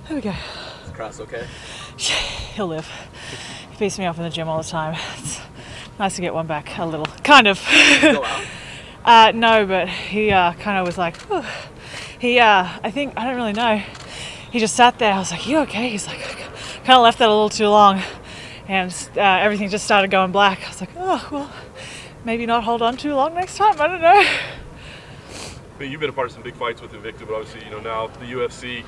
There we go. Is Cross okay? Yeah, he'll live. He beats me up in the gym all the time. It's nice to get one back a little. Kind of. Go out? No, but he kind of was like, whew. I think, I don't really know. He just sat there. I was like, you okay? He's like, kind of left that a little too long. And everything just started going black. I was like, oh, well, maybe not hold on too long next time. I don't know. I mean, you've been a part of some big fights with Invicta, but obviously, now the UFC.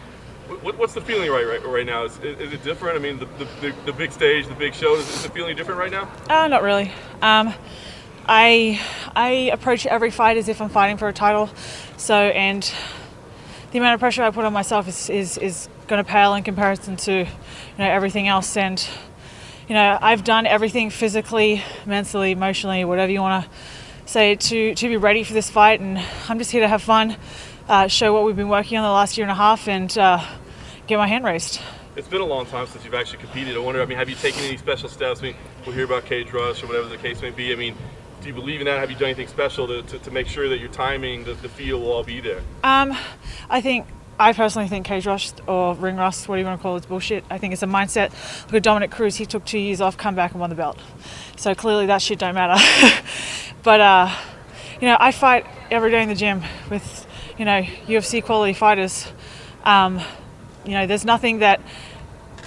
What's the feeling right now? Is it different? I mean, the big stage, the big show, is the feeling different right now? Not really. I approach every fight as if I'm fighting for a title. So, and the amount of pressure I put on myself is going to pale in comparison to, everything else. And, I've done everything physically, mentally, emotionally, whatever you want to say, to be ready for this fight. And I'm just here to have fun, show what we've been working on the last year and a half, and get my hand raised. It's been a long time since you've actually competed. I wonder, have you taken any special steps? I mean, we'll hear about cage rush or whatever the case may be. I mean, do you believe in that? Have you done anything special to make sure that your timing, the feel will all be there? I personally think cage rush or ring rust, whatever you want to call it, is bullshit. I think it's a mindset. Look at Dominic Cruz. He took 2 years off, come back and won the belt. So clearly that shit don't matter. But, I fight every day in the gym with, UFC quality fighters. There's nothing that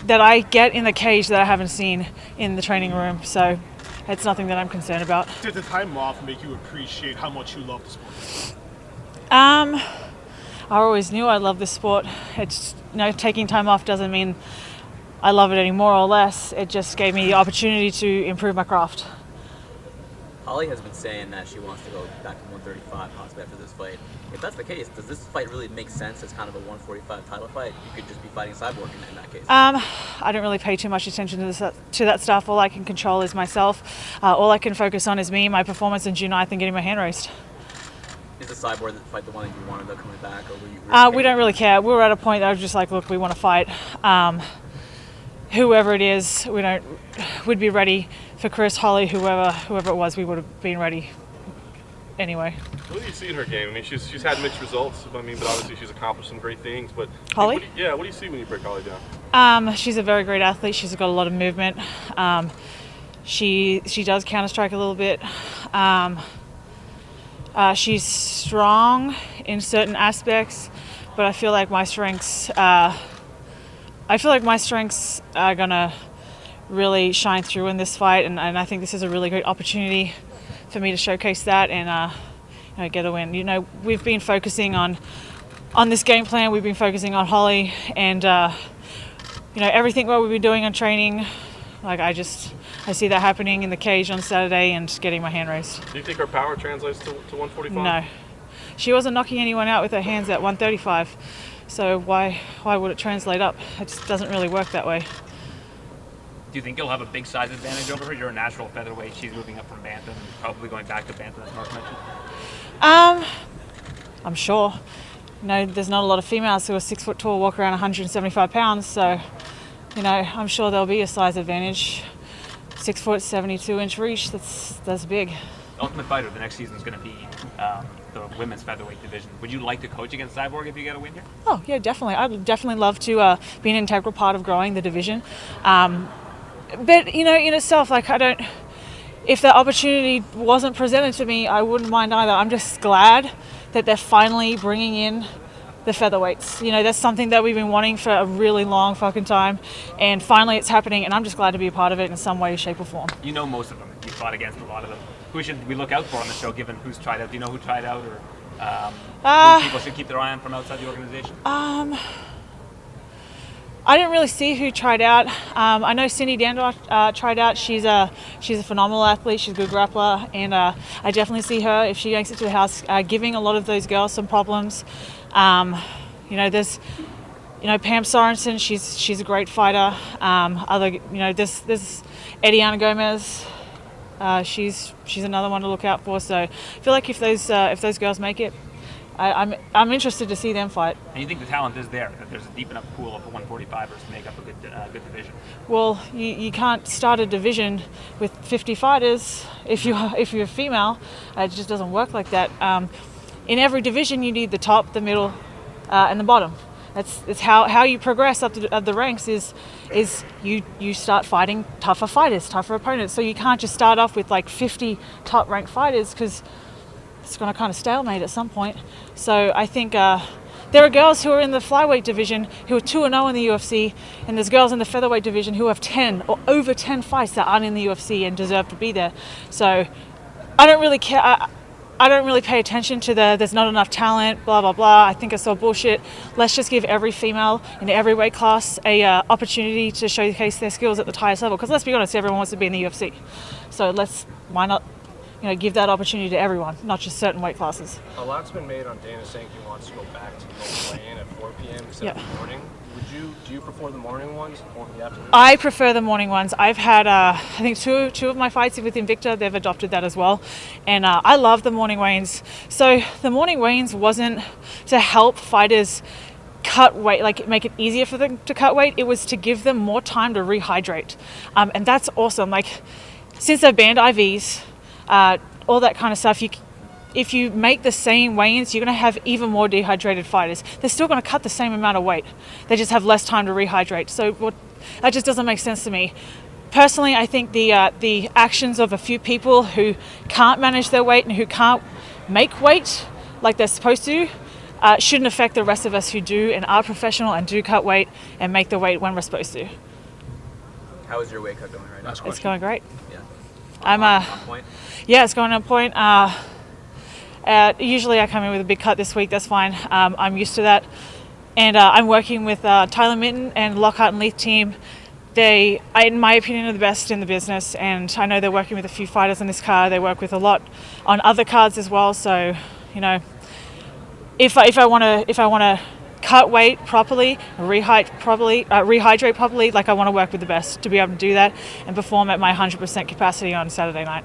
I get in the cage that I haven't seen in the training room. So it's nothing that I'm concerned about. Did the time off make you appreciate how much you love the sport? I always knew I loved this sport. It's, taking time off doesn't mean I love it any more or less. It just gave me the opportunity to improve my craft. Holly has been saying that she wants to go back to 135 possibly after this fight. If that's the case, does this fight really make sense as kind of a 145 title fight? You could just be fighting Cyborg in that case. I don't really pay too much attention to that stuff. All I can control is myself. All I can focus on is me, my performance in June 9th, and getting my hand raised. Is the Cyborg fight the one that you wanted about coming back, or were you? We don't really care. We were at a point that I was just like, look, we want to fight. Whoever it is, we'd be ready for Chris, Holly, whoever it was, we would have been ready anyway. What do you see in her game? I mean, she's had mixed results. I mean, but obviously she's accomplished some great things. But Holly? What do you see when you break Holly down? She's a very great athlete. She's got a lot of movement. She does counter-strike a little bit. She's strong in certain aspects, but I feel like my strengths are gonna really shine through in this fight, and I think this is a really great opportunity for me to showcase that and get a win. We've been focusing on this game plan. We've been focusing on Holly, and everything what we've been doing on training. Like I see that happening in the cage on Saturday and getting my hand raised. Do you think her power translates to 145? No, she wasn't knocking anyone out with her hands at 135. So why would it translate up? It just doesn't really work that way. Do you think you'll have a big size advantage over her? You're a natural featherweight. She's moving up from bantam, probably going back to bantam, as Mark mentioned. I'm sure. There's not a lot of females who are 6 foot tall, walk around 175 pounds. So, I'm sure there'll be a size advantage. 6 foot, 72-inch reach. That's big. Ultimate Fighter, the next season is going to be the women's featherweight division. Would you like to coach against Cyborg if you get a win here? Oh yeah, definitely. I'd definitely love to be an integral part of growing the division. But in itself, if the opportunity wasn't presented to me, I wouldn't mind either. I'm just glad that they're finally bringing in the featherweights. That's something that we've been wanting for a really long fucking time, and finally it's happening, and I'm just glad to be a part of it in some way, shape or form. You know most of them. You fought against a lot of them. Who should we look out for on the show, given who's tried out? Do you know who tried out, or who people should keep their eye on from outside the organization? I didn't really see who tried out. I know Cindy Dandor tried out. She's a phenomenal athlete. She's a good grappler, and I definitely see her, if she makes it to the house, giving a lot of those girls some problems. There's Pam Sorensen. She's a great fighter. There's Ediana Gomez. She's another one to look out for. So I feel like if those girls make it, I'm interested to see them fight. And you think the talent is there? That there's a deep enough pool of 145ers to make up a good division? Well, you can't start a division with 50 fighters if you're female. It just doesn't work like that. In every division, you need the top, the middle, and the bottom. It's how you progress up the ranks is you start fighting tougher fighters, tougher opponents. So you can't just start off with like 50 top ranked fighters, because it's going to kind of stalemate at some point. So I think there are girls who are in the flyweight division who are 2-0 in the UFC, and there's girls in the featherweight division who have 10 or over 10 fights that aren't in the UFC and deserve to be there. So I don't really care. I don't really pay attention to there's not enough talent, blah, blah, blah. I think it's all bullshit. Let's just give every female in every weight class a opportunity to showcase their skills at the highest level. Because let's be honest, everyone wants to be in the UFC. So why not give that opportunity to everyone, not just certain weight classes. A lot's been made on Dana saying he wants to go back to the weigh-in at 4 p.m. instead of the morning. Do you prefer the morning ones or the afternoon? I prefer the morning ones. I've had, I think two of my fights with Invicta, they've adopted that as well. And I love the morning weigh-ins. So the morning weigh-ins wasn't to help fighters cut weight, like make it easier for them to cut weight. It was to give them more time to rehydrate. And that's awesome. Like, since they've banned IVs, all that kind of stuff, if you make the same weigh-ins, you're going to have even more dehydrated fighters. They're still going to cut the same amount of weight. They just have less time to rehydrate. So that just doesn't make sense to me. Personally, I think the actions of a few people who can't manage their weight and who can't make weight like they're supposed to shouldn't affect the rest of us who do and are professional and do cut weight and make the weight when we're supposed to. How is your weight cut going right now? It's going great. Yeah. I'm on point. Yeah, it's going on point. Usually I come in with a big cut this week. That's fine. I'm used to that. And I'm working with Tyler Minton and Lockhart and Leith team. They, in my opinion, are the best in the business. And I know they're working with a few fighters on this card. They work with a lot on other cards as well. So, if I want to cut weight properly, rehydrate properly, like I want to work with the best to be able to do that and perform at my 100% capacity on Saturday night.